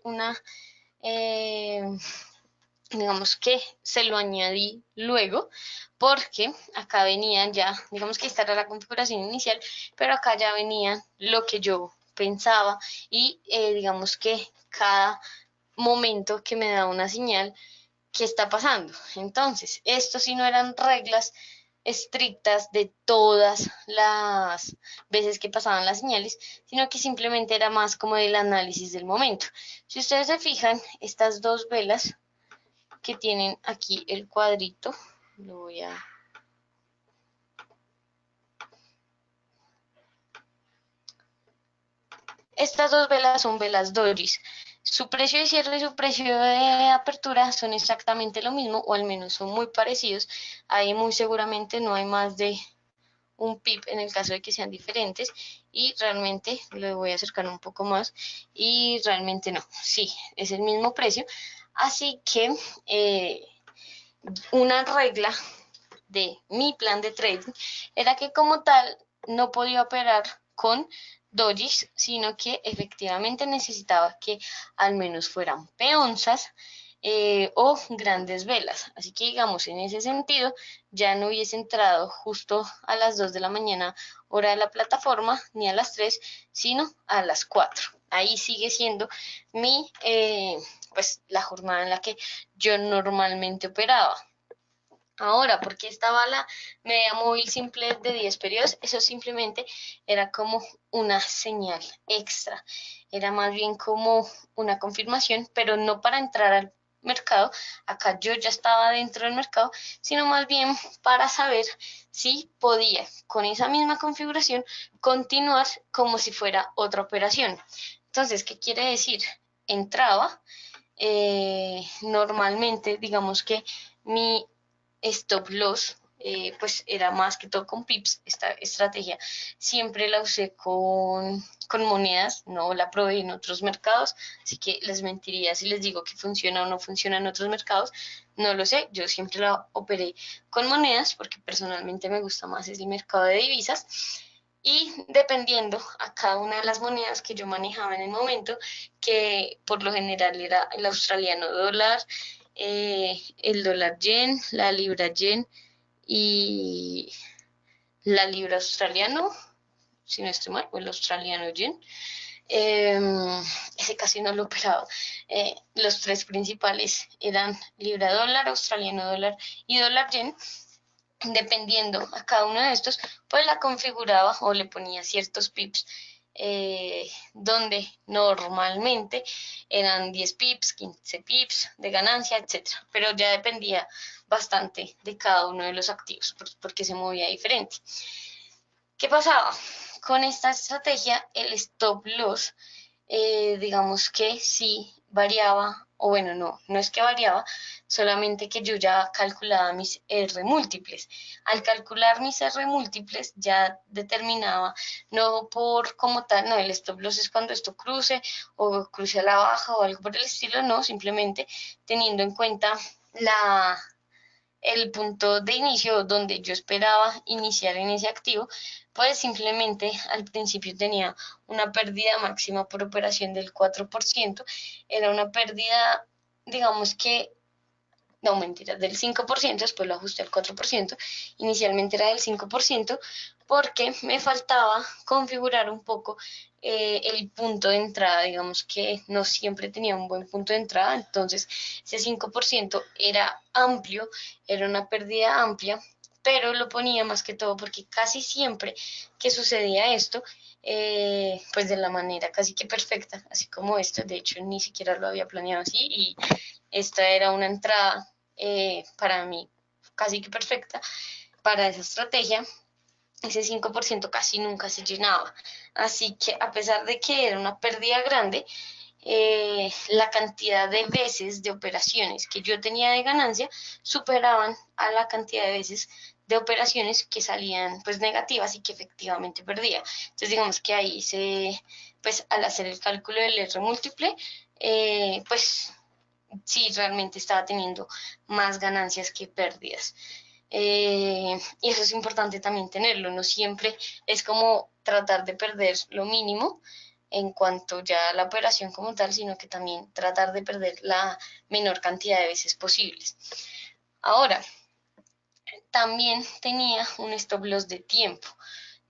digamos que se lo añadí luego, porque acá venían ya, digamos que esta era la configuración inicial, pero acá ya venía lo que yo pensaba y digamos que cada momento que me da una señal, ¿qué está pasando? Entonces, esto sí no eran reglas estrictas de todas las veces que pasaban las señales, sino que simplemente era más como el análisis del momento. Si ustedes se fijan, estas dos velas que tienen aquí el cuadrito, lo voy a... Estas dos velas son velas doris. Su precio de cierre y su precio de apertura son exactamente lo mismo, o al menos son muy parecidos. Ahí muy seguramente no hay más de un pip en el caso de que sean diferentes, y realmente lo voy a acercar un poco más y realmente no, sí, es el mismo precio. Así que una regla de mi plan de trading era que como tal no podía operar con dojis, sino que efectivamente necesitaba que al menos fueran peonzas o grandes velas. Así que digamos, en ese sentido, ya no hubiese entrado justo a las 2 de la mañana hora de la plataforma, ni a las 3, sino a las 4. Ahí sigue siendo mi, pues la jornada en la que yo normalmente operaba. Ahora, porque estaba la media móvil simple de 10 periodos, eso simplemente era como una señal extra, era más bien como una confirmación, pero no para entrar al mercado, acá yo ya estaba dentro del mercado, sino más bien para saber si podía con esa misma configuración continuar como si fuera otra operación. Entonces, ¿qué quiere decir? Entraba, normalmente, digamos que mi stop loss, pues era más que todo con pips. Esta estrategia siempre la usé con monedas, no la probé en otros mercados, así que les mentiría si les digo que funciona o no funciona en otros mercados, no lo sé, yo siempre la operé con monedas porque personalmente me gusta más el mercado de divisas. Y dependiendo a cada una de las monedas que yo manejaba en el momento, que por lo general era el australiano dólar, el dólar yen, la libra yen y la libra australiano, si no estoy mal, o el australiano yen. Ese casi no lo he operado. Los tres principales eran libra dólar, australiano dólar y dólar yen. Dependiendo a cada uno de estos, pues la configuraba o le ponía ciertos pips, donde normalmente eran 10 pips, 15 pips de ganancia, etcétera. Pero ya dependía bastante de cada uno de los activos, porque se movía diferente. ¿Qué pasaba? Con esta estrategia, el stop loss, digamos que sí variaba, o bueno, no es que variaba, solamente que yo ya calculaba mis R múltiples. Al calcular mis R múltiples ya determinaba, no por como tal, no, el stop loss es cuando esto cruce o cruce a la baja o algo por el estilo, no, simplemente teniendo en cuenta el punto de inicio donde yo esperaba iniciar en ese activo, pues simplemente al principio tenía una pérdida máxima por operación del 4%, era una pérdida, digamos que, no mentira, del 5%, después lo ajusté al 4%, inicialmente era del 5%, porque me faltaba configurar un poco el punto de entrada, digamos que no siempre tenía un buen punto de entrada, entonces ese 5% era amplio, era una pérdida amplia, pero lo ponía más que todo porque casi siempre que sucedía esto, pues de la manera casi que perfecta, así como esto, de hecho ni siquiera lo había planeado así y esta era una entrada para mí casi que perfecta para esa estrategia, ese 5% casi nunca se llenaba. Así que a pesar de que era una pérdida grande, la cantidad de veces de operaciones que yo tenía de ganancia superaban a la cantidad de veces de operaciones que salían pues negativas y que efectivamente perdía. Entonces digamos que ahí pues al hacer el cálculo del R múltiple, pues sí realmente estaba teniendo más ganancias que pérdidas. Y eso es importante también tenerlo, no siempre es como tratar de perder lo mínimo en cuanto ya a la operación como tal, sino que también tratar de perder la menor cantidad de veces posibles. Ahora, también tenía un stop loss de tiempo.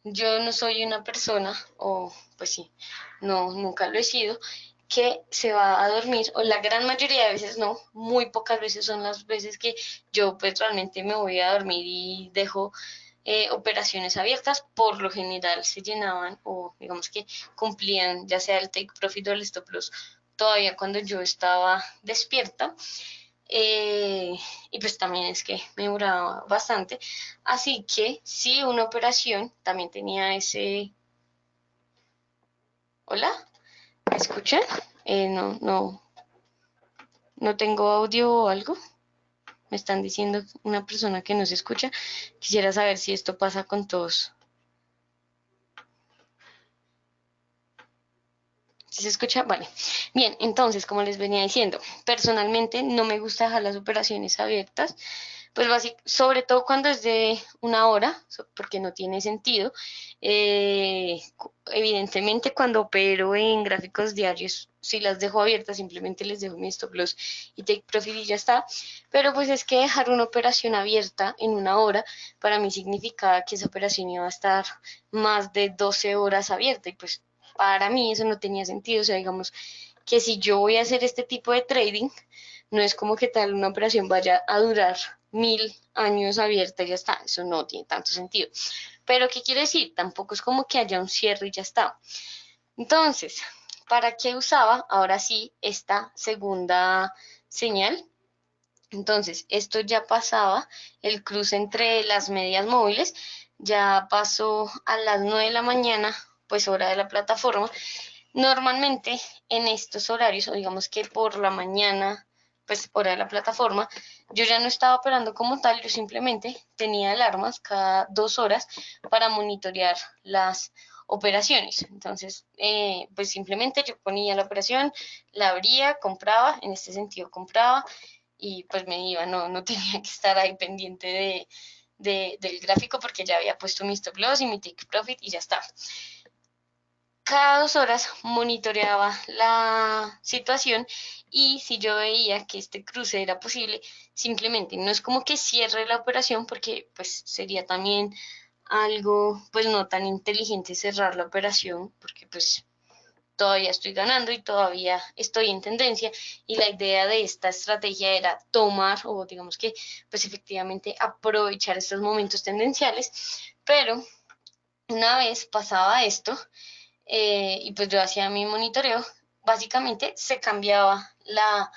Yo no soy una persona, o pues sí, no, nunca lo he sido, que se va a dormir, o la gran mayoría de veces no, muy pocas veces son las veces que yo pues realmente me voy a dormir y dejo operaciones abiertas, por lo general se llenaban o digamos que cumplían ya sea el take profit o el stop loss todavía cuando yo estaba despierta. Y pues también es que me duraba bastante. Así que sí, una operación también tenía ese... Hola, ¿me escuchan? No tengo audio o algo. Me están diciendo una persona que no se escucha. Quisiera saber si esto pasa con todos. ¿Sí se escucha? Vale. Bien, entonces, como les venía diciendo, personalmente no me gusta dejar las operaciones abiertas pues sobre todo cuando es de una hora, porque no tiene sentido. Evidentemente cuando opero en gráficos diarios, si las dejo abiertas, simplemente les dejo mi stop loss y take profit y ya está. Pero pues es que dejar una operación abierta en una hora, para mí significaba que esa operación iba a estar más de 12 horas abierta y pues para mí eso no tenía sentido. O sea, digamos que si yo voy a hacer este tipo de trading, no es como que tal una operación vaya a durar 1000 años abierta y ya está. Eso no tiene tanto sentido. Pero, ¿qué quiere decir? Tampoco es como que haya un cierre y ya está. Entonces, ¿para qué usaba ahora sí esta segunda señal? Entonces, esto ya pasaba, el cruce entre las medias móviles ya pasó a las 9 de la mañana, pues hora de la plataforma. Normalmente en estos horarios, o digamos que por la mañana, pues hora de la plataforma, yo ya no estaba operando como tal, yo simplemente tenía alarmas cada 2 horas para monitorear las operaciones. Entonces, pues simplemente yo ponía la operación, la abría, compraba, en este sentido compraba y pues me iba, no tenía que estar ahí pendiente del gráfico porque ya había puesto mi stop loss y mi take profit y ya está. Cada 2 horas monitoreaba la situación y si yo veía que este cruce era posible, simplemente no es como que cierre la operación porque pues sería también algo pues no tan inteligente cerrar la operación porque pues todavía estoy ganando y todavía estoy en tendencia y la idea de esta estrategia era tomar o digamos que pues efectivamente aprovechar estos momentos tendenciales, pero una vez pasaba esto, y pues yo hacía mi monitoreo, básicamente se cambiaba la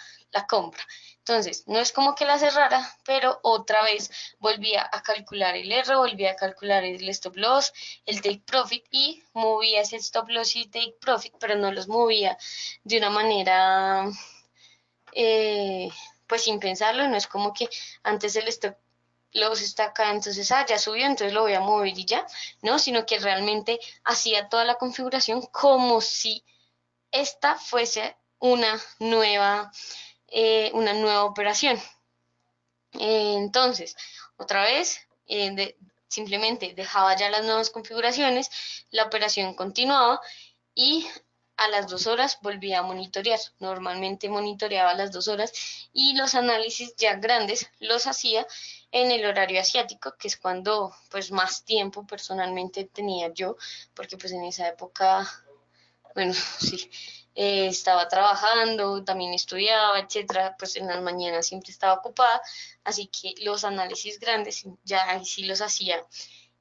compra. Entonces, no es como que la cerrara, pero otra vez volvía a calcular el R, volvía a calcular el stop loss, el take profit y movía ese stop loss y take profit, pero no los movía de una manera, eh, pues sin pensarlo, no es como que antes el stop loss está acá, entonces, ya subió, entonces lo voy a mover y ya, ¿no? Sino que realmente hacía toda la configuración como si esta fuese una nueva operación. Entonces, otra vez, simplemente dejaba ya las nuevas configuraciones, la operación continuaba y a las 2 horas volvía a monitorear. Normalmente monitoreaba a las 2 horas y los análisis ya grandes los hacía en el horario asiático, que es cuando pues más tiempo personalmente tenía yo, porque pues en esa época, bueno, sí, estaba trabajando, también estudiaba, etcétera, pues en las mañanas siempre estaba ocupada, así que los análisis grandes ya sí los hacía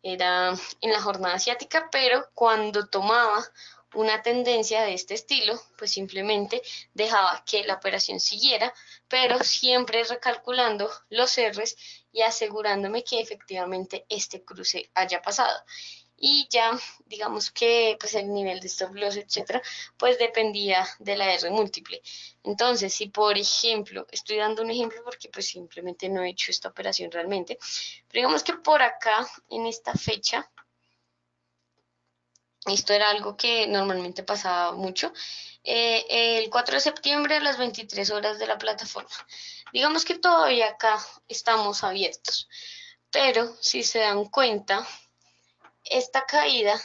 era en la jornada asiática, pero cuando tomaba una tendencia de este estilo, pues simplemente dejaba que la operación siguiera, pero siempre recalculando los R's y asegurándome que efectivamente este cruce haya pasado. Y ya, digamos que pues el nivel de stop loss, etcétera, pues dependía de la R múltiple. Entonces, si por ejemplo, estoy dando un ejemplo porque pues simplemente no he hecho esta operación realmente, pero digamos que por acá, en esta fecha, esto era algo que normalmente pasaba mucho, el 4 de septiembre a las 23 horas de la plataforma. Digamos que todavía acá estamos abiertos, pero si se dan cuenta, esta caída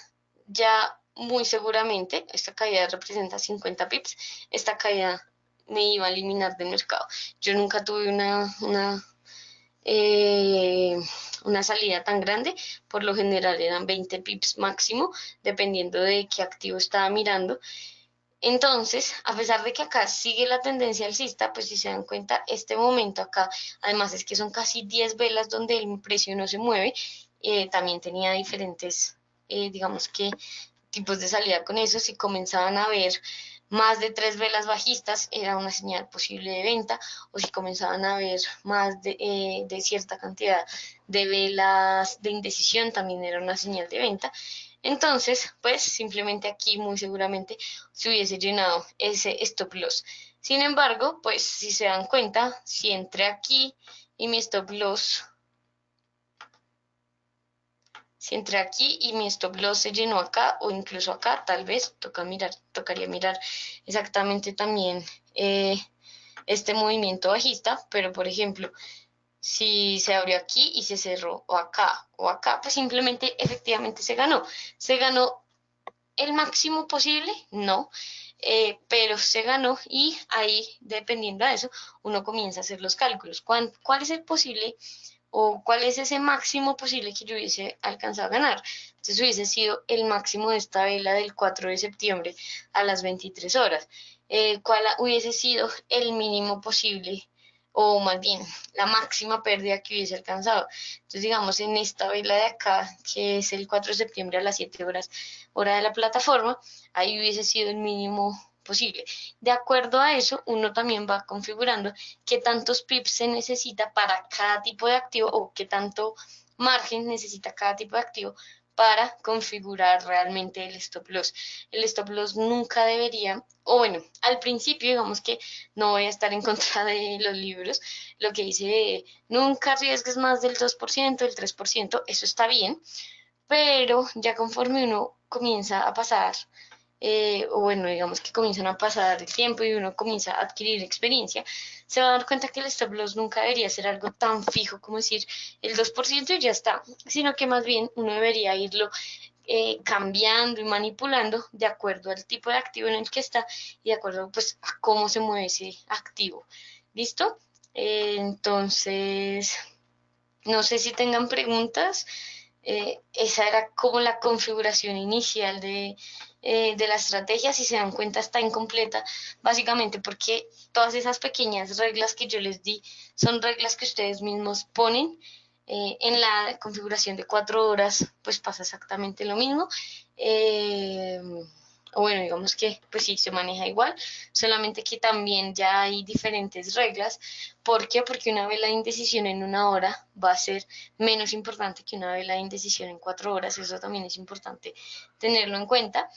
ya muy seguramente, esta caída representa 50 pips, esta caída me iba a eliminar del mercado. Yo nunca tuve eh, una salida tan grande, por lo general eran 20 pips máximo, dependiendo de qué activo estaba mirando. Entonces, a pesar de que acá sigue la tendencia alcista, pues si se dan cuenta, este momento acá, además es que son casi 10 velas donde el precio no se mueve, también tenía diferentes, digamos que, tipos de salida con eso. Si comenzaban a ver más de 3 velas bajistas, era una señal posible de venta, o si comenzaban a ver más de cierta cantidad de velas de indecisión, también era una señal de venta. Entonces, pues simplemente aquí muy seguramente se hubiese llenado ese stop loss. Sin embargo, pues si se dan cuenta, si entré aquí y mi stop loss, si entré aquí y mi stop loss se llenó acá o incluso acá, tal vez tocaría mirar exactamente también este movimiento bajista, pero por ejemplo, si se abrió aquí y se cerró, o acá, pues simplemente efectivamente se ganó. ¿Se ganó el máximo posible? No, pero se ganó y ahí, dependiendo de eso, uno comienza a hacer los cálculos. ¿Cuál es el posible o cuál es ese máximo posible que yo hubiese alcanzado a ganar? Entonces hubiese sido el máximo de esta vela del 4 de septiembre a las 23 horas. ¿Cuál hubiese sido el mínimo posible o más bien la máxima pérdida que hubiese alcanzado? Entonces, digamos, en esta vela de acá, que es el 4 de septiembre a las 7 horas, hora de la plataforma, ahí hubiese sido el mínimo posible. De acuerdo a eso, uno también va configurando qué tantos pips se necesita para cada tipo de activo o qué tanto margen necesita cada tipo de activo para configurar realmente el stop loss. El stop loss nunca debería, o bueno, al principio digamos que no voy a estar en contra de los libros, lo que dice nunca arriesgues más del 2%, del 3%, eso está bien, pero ya conforme uno comienza a pasar, o bueno, digamos que comienzan a pasar el tiempo y uno comienza a adquirir experiencia, se va a dar cuenta que el stop loss nunca debería ser algo tan fijo como decir el 2% y ya está, sino que más bien uno debería irlo cambiando y manipulando de acuerdo al tipo de activo en el que está y de acuerdo pues a cómo se mueve ese activo. ¿Listo? Entonces, no sé si tengan preguntas. Esa era como la configuración inicial de la estrategia. Si se dan cuenta, está incompleta, básicamente porque todas esas pequeñas reglas que yo les di son reglas que ustedes mismos ponen. En la configuración de 4 horas, pues pasa exactamente lo mismo. Eh, o bueno, digamos que pues sí, se maneja igual, solamente que también ya hay diferentes reglas. ¿Por qué? Porque una vela de indecisión en 1 hora va a ser menos importante que una vela de indecisión en 4 horas, eso también es importante tenerlo en cuenta.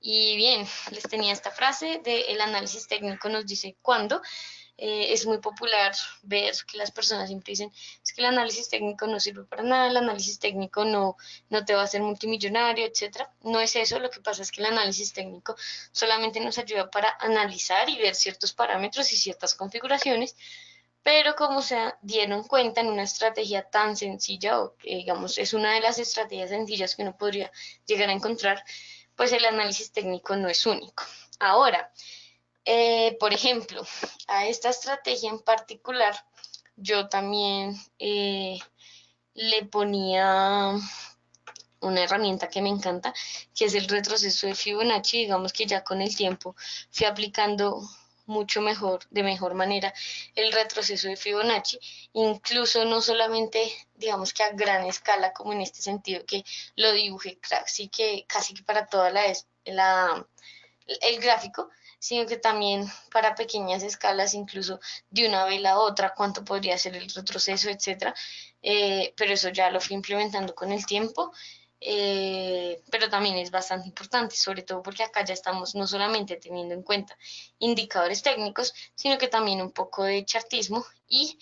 Y bien, les tenía esta frase de el análisis técnico nos dice cuándo. Es muy popular ver que las personas siempre dicen, es que el análisis técnico no sirve para nada, el análisis técnico no te va a hacer multimillonario, etcétera. No es eso, lo que pasa es que el análisis técnico solamente nos ayuda para analizar y ver ciertos parámetros y ciertas configuraciones, pero como se dieron cuenta en una estrategia tan sencilla, o que digamos es una de las estrategias sencillas que uno podría llegar a encontrar, pues el análisis técnico no es único. Ahora, por ejemplo, a esta estrategia en particular, yo también le ponía una herramienta que me encanta, que es el retroceso de Fibonacci. Digamos que ya con el tiempo fui aplicando mucho mejor, de mejor manera, el retroceso de Fibonacci, incluso no solamente, digamos que a gran escala, como en este sentido que lo dibujé casi que para toda el gráfico, sino que también para pequeñas escalas, incluso de una vela a otra, cuánto podría ser el retroceso, etcétera. Pero eso ya lo fui implementando con el tiempo. Pero también es bastante importante, sobre todo porque acá ya estamos no solamente teniendo en cuenta indicadores técnicos, sino que también un poco de chartismo y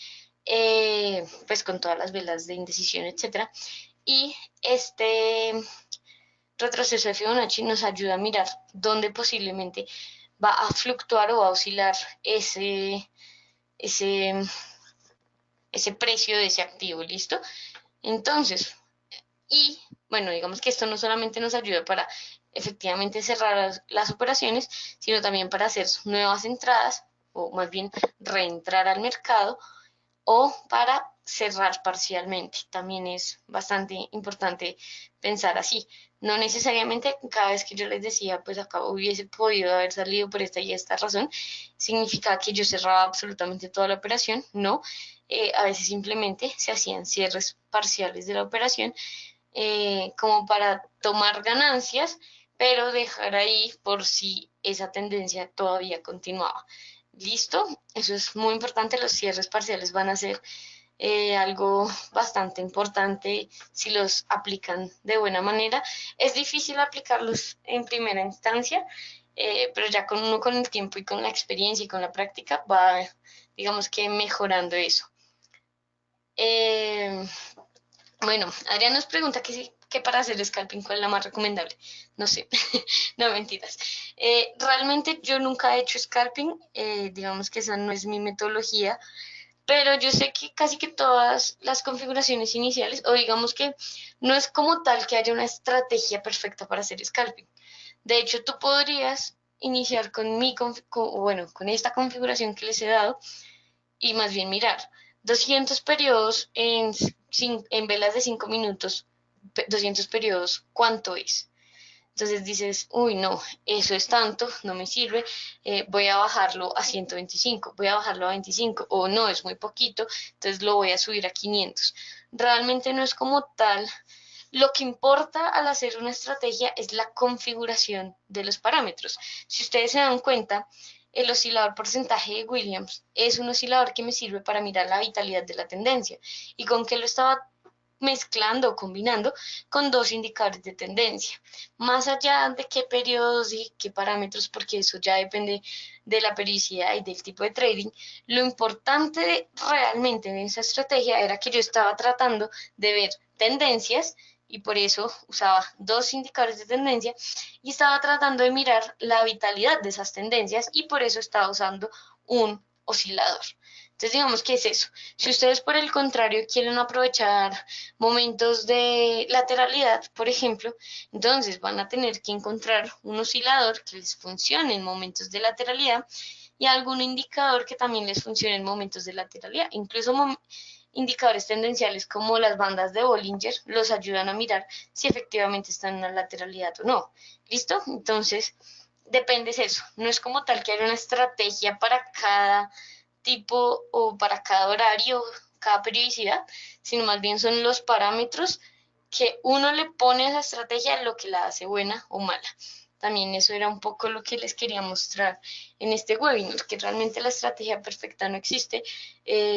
pues con todas las velas de indecisión, etcétera. Y este retroceso de Fibonacci nos ayuda a mirar dónde posiblemente va a fluctuar o va a oscilar ese, ese precio de ese activo, ¿listo? Entonces, y bueno, digamos que esto no solamente nos ayuda para efectivamente cerrar las operaciones, sino también para hacer nuevas entradas o más bien reentrar al mercado o para cerrar parcialmente. También es bastante importante pensar así. No necesariamente cada vez que yo les decía, pues acá hubiese podido haber salido por esta y esta razón, significa que yo cerraba absolutamente toda la operación. No, a veces simplemente se hacían cierres parciales de la operación como para tomar ganancias, pero dejar ahí por si esa tendencia todavía continuaba. ¿Listo? Eso es muy importante. Los cierres parciales van a ser algo bastante importante si los aplican de buena manera. Es difícil aplicarlos en primera instancia, pero ya con uno con el tiempo y con la experiencia y con la práctica va, digamos que mejorando eso. Eh, bueno, Adrián nos pregunta que para hacer scalping, ¿cuál es la más recomendable? No sé, no mentiras. Realmente yo nunca he hecho scalping, digamos que esa no es mi metodología, pero yo sé que casi que todas las configuraciones iniciales, o digamos que no es como tal que haya una estrategia perfecta para hacer scalping. De hecho, tú podrías iniciar con esta configuración que les he dado y más bien mirar 200 periodos en velas de 5 minutos, 200 periodos, ¿cuánto es? Entonces dices, uy, no, eso es tanto, no me sirve, voy a bajarlo a 125, voy a bajarlo a 25, o no, es muy poquito, entonces lo voy a subir a 500. Realmente no es como tal. Lo que importa al hacer una estrategia es la configuración de los parámetros. Si ustedes se dan cuenta, el oscilador porcentaje de Williams es un oscilador que me sirve para mirar la vitalidad de la tendencia. ¿Y con qué lo estaba mezclando o combinando? Con dos indicadores de tendencia. Más allá de qué periodos y qué parámetros, porque eso ya depende de la periodicidad y del tipo de trading, lo importante realmente en esa estrategia era que yo estaba tratando de ver tendencias y por eso usaba dos indicadores de tendencia y estaba tratando de mirar la vitalidad de esas tendencias y por eso estaba usando un oscilador. Entonces digamos que es eso. Si ustedes por el contrario quieren aprovechar momentos de lateralidad, por ejemplo, entonces van a tener que encontrar un oscilador que les funcione en momentos de lateralidad y algún indicador que también les funcione en momentos de lateralidad. Incluso indicadores tendenciales como las bandas de Bollinger los ayudan a mirar si efectivamente están en la lateralidad o no. ¿Listo? Entonces, depende de eso. No es como tal que haya una estrategia para cada tipo o para cada horario, cada periodicidad, sino más bien son los parámetros que uno le pone a esa estrategia lo que la hace buena o mala. También eso era un poco lo que les quería mostrar en este webinar, que realmente la estrategia perfecta no existe,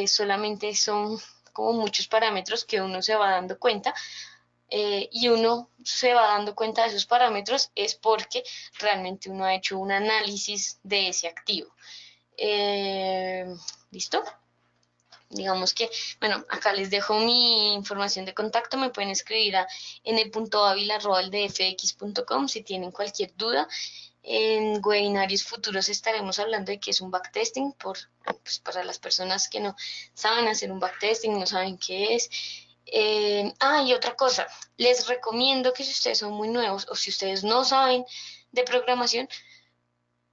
solamente son como muchos parámetros que uno se va dando cuenta y uno se va dando cuenta de esos parámetros es porque realmente uno ha hecho un análisis de ese activo. ¿Listo? Digamos que, bueno, acá les dejo mi información de contacto, me pueden escribir a n.avila@ldfx.com si tienen cualquier duda. En webinarios futuros estaremos hablando de qué es un backtesting, pues, para las personas que no saben hacer un backtesting, no saben qué es. Y otra cosa, les recomiendo que si ustedes son muy nuevos o si ustedes no saben de programación,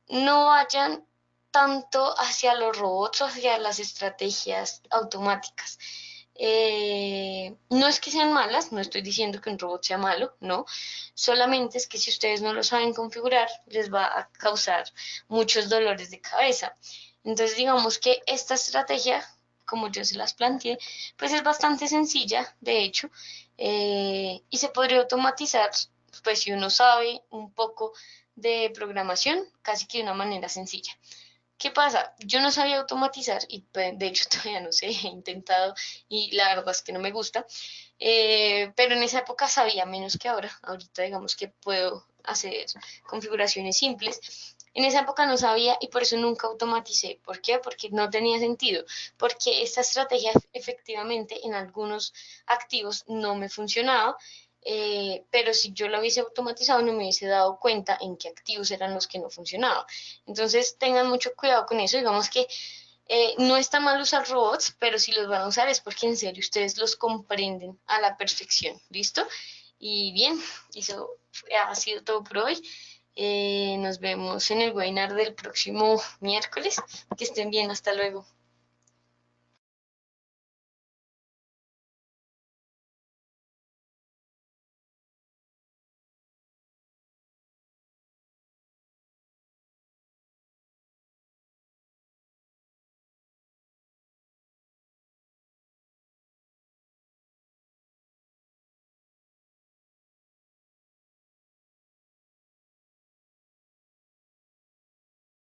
no vayan tanto hacia los robots o hacia las estrategias automáticas. No es que sean malas, no estoy diciendo que un robot sea malo, no, solamente es que si ustedes no lo saben configurar, les va a causar muchos dolores de cabeza. Entonces digamos que esta estrategia, como yo se las planteé, pues es bastante sencilla, de hecho, y se podría automatizar, pues si uno sabe un poco de programación, casi que de una manera sencilla. ¿Qué pasa? Yo no sabía automatizar y pues, de hecho todavía no sé, he intentado y la verdad es que no me gusta, pero en esa época sabía menos que ahora. Ahorita digamos que puedo hacer configuraciones simples. En esa época no sabía y por eso nunca automaticé. ¿Por qué? Porque no tenía sentido. Porque esta estrategia efectivamente en algunos activos no me funcionaba, pero si yo lo hubiese automatizado no me hubiese dado cuenta en qué activos eran los que no funcionaban. Entonces tengan mucho cuidado con eso. Digamos que no está mal usar robots, pero si los van a usar es porque en serio ustedes los comprenden a la perfección. ¿Listo? Y bien, eso ha sido todo por hoy. Nos vemos en el webinar del próximo miércoles. Que estén bien, hasta luego.